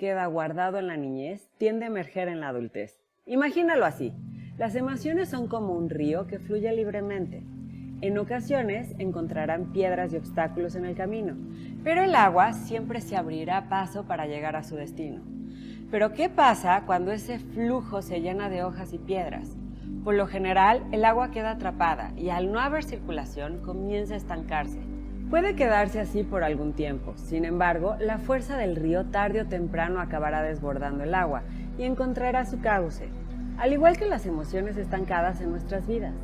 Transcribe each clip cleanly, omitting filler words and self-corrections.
queda guardado en la niñez tiende a emerger en la adultez. Imagínalo así. Las emociones son como un río que fluye libremente. En ocasiones encontrarán piedras y obstáculos en el camino, pero el agua siempre se abrirá paso para llegar a su destino. Pero ¿qué pasa cuando ese flujo se llena de hojas y piedras? Por lo general, el agua queda atrapada y al no haber circulación comienza a estancarse. Puede quedarse así por algún tiempo. Sin embargo, la fuerza del río tarde o temprano acabará desbordando el agua y encontrará su cauce, al igual que las emociones estancadas en nuestras vidas.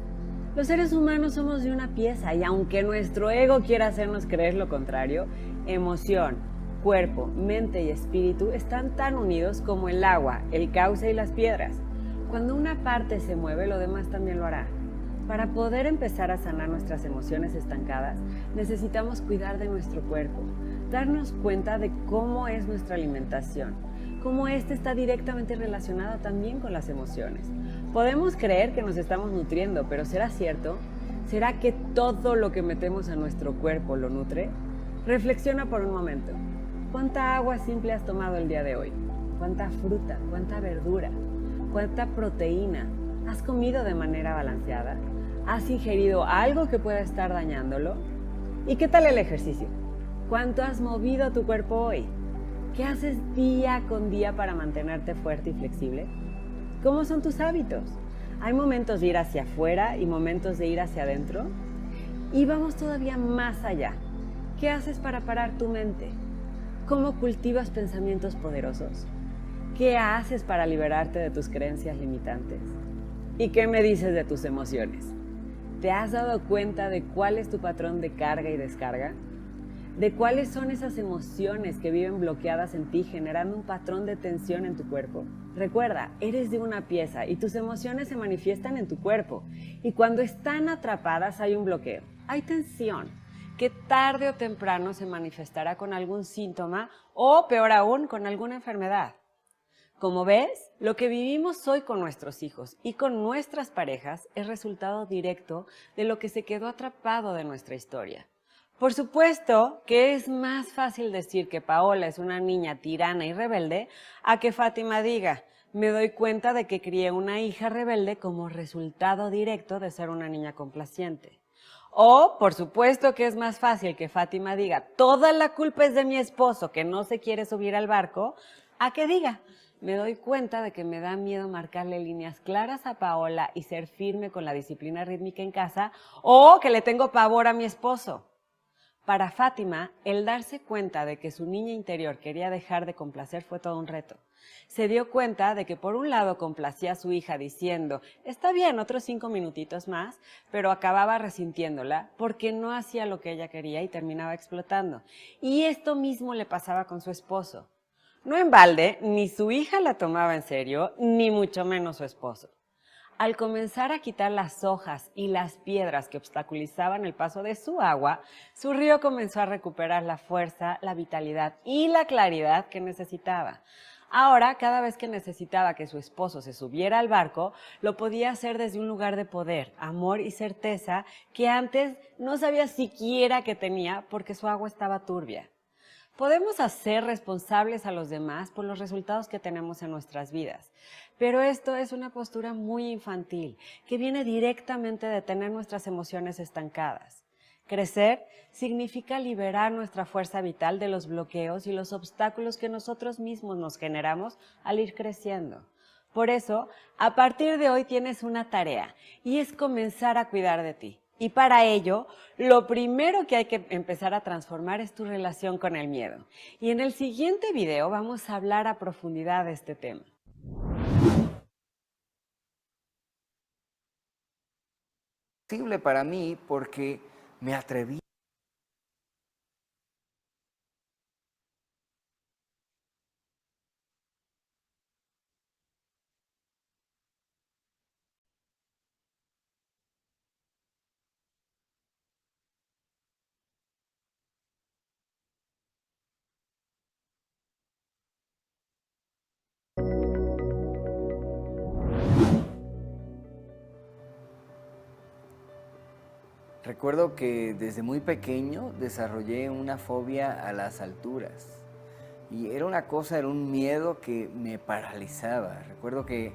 Los seres humanos somos de una pieza y aunque nuestro ego quiera hacernos creer lo contrario, emoción, cuerpo, mente y espíritu están tan unidos como el agua, el cauce y las piedras. Cuando una parte se mueve, lo demás también lo hará. Para poder empezar a sanar nuestras emociones estancadas, necesitamos cuidar de nuestro cuerpo, darnos cuenta de cómo es nuestra alimentación, cómo ésta está directamente relacionada también con las emociones. Podemos creer que nos estamos nutriendo, pero ¿será cierto? ¿Será que todo lo que metemos a nuestro cuerpo lo nutre? Reflexiona por un momento. ¿Cuánta agua simple has tomado el día de hoy? ¿Cuánta fruta? ¿Cuánta verdura? ¿Cuánta proteína? ¿Has comido de manera balanceada? ¿Has ingerido algo que pueda estar dañándolo? ¿Y qué tal el ejercicio? ¿Cuánto has movido tu cuerpo hoy? ¿Qué haces día con día para mantenerte fuerte y flexible? ¿Cómo son tus hábitos? ¿Hay momentos de ir hacia afuera y momentos de ir hacia adentro? Y vamos todavía más allá. ¿Qué haces para parar tu mente? ¿Cómo cultivas pensamientos poderosos? ¿Qué haces para liberarte de tus creencias limitantes? ¿Y qué me dices de tus emociones? ¿Te has dado cuenta de cuál es tu patrón de carga y descarga? ¿De cuáles son esas emociones que viven bloqueadas en ti, generando un patrón de tensión en tu cuerpo? Recuerda, eres de una pieza y tus emociones se manifiestan en tu cuerpo. Y cuando están atrapadas hay un bloqueo, hay tensión, que tarde o temprano se manifestará con algún síntoma o, peor aún, con alguna enfermedad. Como ves, lo que vivimos hoy con nuestros hijos y con nuestras parejas es resultado directo de lo que se quedó atrapado de nuestra historia. Por supuesto que es más fácil decir que Paola es una niña tirana y rebelde a que Fátima diga, me doy cuenta de que crié una hija rebelde como resultado directo de ser una niña complaciente. O, por supuesto que es más fácil que Fátima diga, toda la culpa es de mi esposo que no se quiere subir al barco, a que diga, me doy cuenta de que me da miedo marcarle líneas claras a Paola y ser firme con la disciplina rítmica en casa, o que le tengo pavor a mi esposo. Para Fátima, el darse cuenta de que su niña interior quería dejar de complacer fue todo un reto. Se dio cuenta de que por un lado complacía a su hija diciendo, está bien, otros 5 minutitos más, pero acababa resintiéndola porque no hacía lo que ella quería y terminaba explotando. Y esto mismo le pasaba con su esposo. No en balde, ni su hija la tomaba en serio, ni mucho menos su esposo. Al comenzar a quitar las hojas y las piedras que obstaculizaban el paso de su agua, su río comenzó a recuperar la fuerza, la vitalidad y la claridad que necesitaba. Ahora, cada vez que necesitaba que su esposo se subiera al barco, lo podía hacer desde un lugar de poder, amor y certeza que antes no sabía siquiera que tenía porque su agua estaba turbia. Podemos hacer responsables a los demás por los resultados que tenemos en nuestras vidas, pero esto es una postura muy infantil que viene directamente de tener nuestras emociones estancadas. Crecer significa liberar nuestra fuerza vital de los bloqueos y los obstáculos que nosotros mismos nos generamos al ir creciendo. Por eso, a partir de hoy tienes una tarea y es comenzar a cuidar de ti. Y para ello, lo primero que hay que empezar a transformar es tu relación con el miedo. Y en el siguiente video vamos a hablar a profundidad de este tema. Posible para mí porque me atreví. Recuerdo que desde muy pequeño desarrollé una fobia a las alturas. Y era una cosa, era un miedo que me paralizaba. Recuerdo que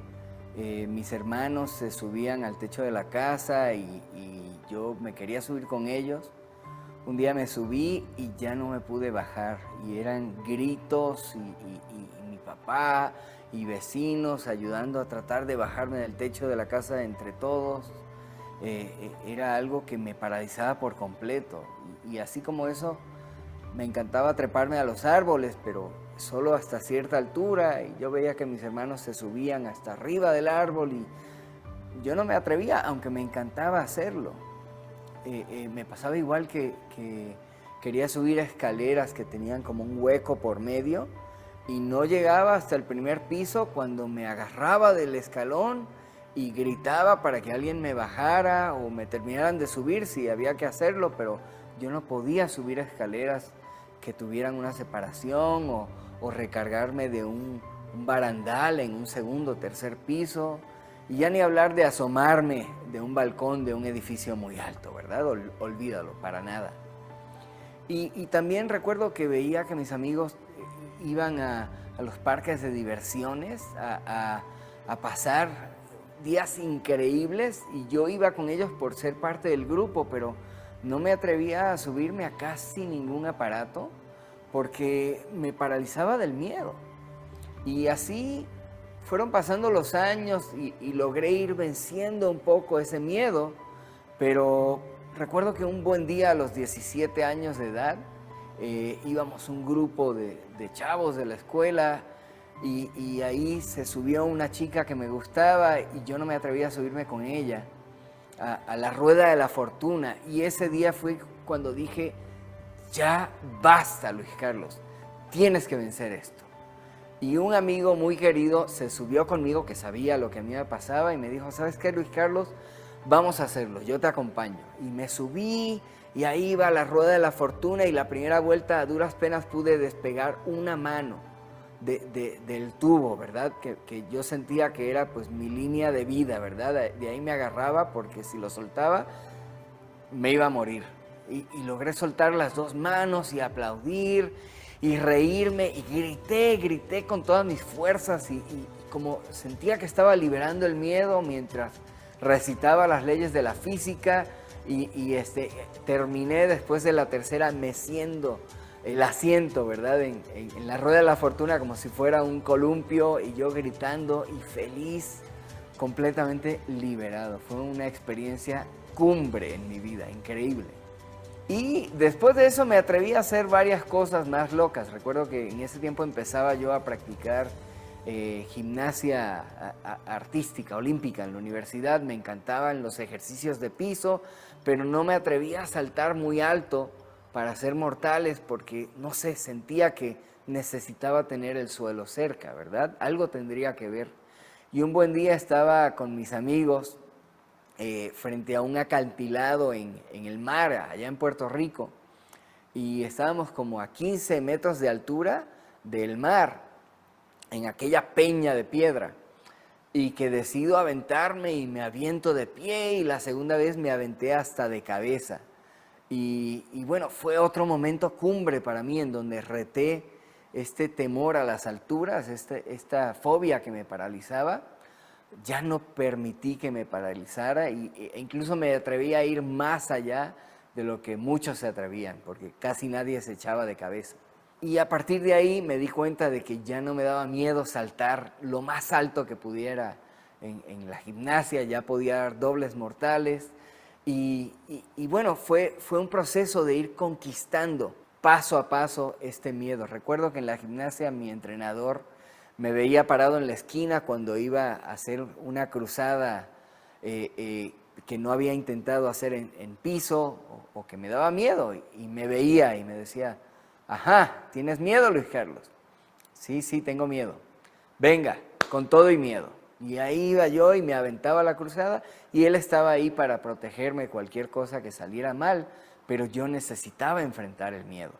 mis hermanos se subían al techo de la casa y yo me quería subir con ellos. Un día me subí y ya no me pude bajar y eran gritos y mi papá y vecinos ayudando a tratar de bajarme del techo de la casa entre todos. Era algo que me paralizaba por completo y así como eso me encantaba treparme a los árboles, pero solo hasta cierta altura y yo veía que mis hermanos se subían hasta arriba del árbol y yo no me atrevía, aunque me encantaba hacerlo. Me pasaba igual que quería subir escaleras que tenían como un hueco por medio y no llegaba hasta el primer piso cuando me agarraba del escalón y gritaba para que alguien me bajara o me terminaran de subir si había que hacerlo, pero yo no podía subir escaleras que tuvieran una separación o recargarme de un barandal en un segundo o tercer piso. Y ya ni hablar de asomarme de un balcón de un edificio muy alto, ¿verdad? Olvídalo, para nada. Y también recuerdo que veía que mis amigos iban a los parques de diversiones a pasar días increíbles y yo iba con ellos por ser parte del grupo, pero no me atrevía a subirme a casi ningún aparato porque me paralizaba del miedo. Y así fueron pasando los años y logré ir venciendo un poco ese miedo, pero recuerdo que un buen día a los 17 años de edad íbamos un grupo de chavos de la escuela y ahí se subió una chica que me gustaba y yo no me atrevía a subirme con ella a la rueda de la fortuna y ese día fue cuando dije, ya basta Luis Carlos, tienes que vencer esto. Y un amigo muy querido se subió conmigo, que sabía lo que a mí me pasaba, y me dijo, ¿sabes qué, Luis Carlos? Vamos a hacerlo, yo te acompaño. Y me subí, y ahí iba la rueda de la fortuna, y la primera vuelta a duras penas pude despegar una mano del tubo, ¿verdad? Que yo sentía que era pues mi línea de vida, ¿verdad? De ahí me agarraba, porque si lo soltaba, me iba a morir. Y logré soltar las dos manos y aplaudir, y reírme y grité con todas mis fuerzas y como sentía que estaba liberando el miedo mientras recitaba las leyes de la física y terminé después de la tercera meciendo el asiento, ¿verdad? En la rueda de la fortuna como si fuera un columpio y yo gritando y feliz, completamente liberado. Fue una experiencia cumbre en mi vida, increíble. Y después de eso me atreví a hacer varias cosas más locas. Recuerdo que en ese tiempo empezaba yo a practicar gimnasia artística, olímpica en la universidad. Me encantaban los ejercicios de piso, pero no me atrevía a saltar muy alto para ser mortales porque, no sé, sentía que necesitaba tener el suelo cerca, ¿verdad? Algo tendría que ver. Y un buen día estaba con mis amigos frente a un acantilado en el mar, allá en Puerto Rico, y estábamos como a 15 metros de altura del mar, en aquella peña de piedra, y que decido aventarme y me aviento de pie, y la segunda vez me aventé hasta de cabeza. Y bueno, fue otro momento cumbre para mí en donde reté este temor a las alturas, esta fobia que me paralizaba. Ya no permití que me paralizara e incluso me atreví a ir más allá de lo que muchos se atrevían, porque casi nadie se echaba de cabeza. Y a partir de ahí me di cuenta de que ya no me daba miedo saltar lo más alto que pudiera en la gimnasia, ya podía dar dobles mortales. Y bueno, fue un proceso de ir conquistando paso a paso este miedo. Recuerdo que en la gimnasia mi entrenador me veía parado en la esquina cuando iba a hacer una cruzada que no había intentado hacer en piso o que me daba miedo. Y me veía y me decía, ajá, ¿tienes miedo, Luis Carlos? Sí, tengo miedo. Venga, con todo y miedo. Y ahí iba yo y me aventaba la cruzada y él estaba ahí para protegerme de cualquier cosa que saliera mal, pero yo necesitaba enfrentar el miedo.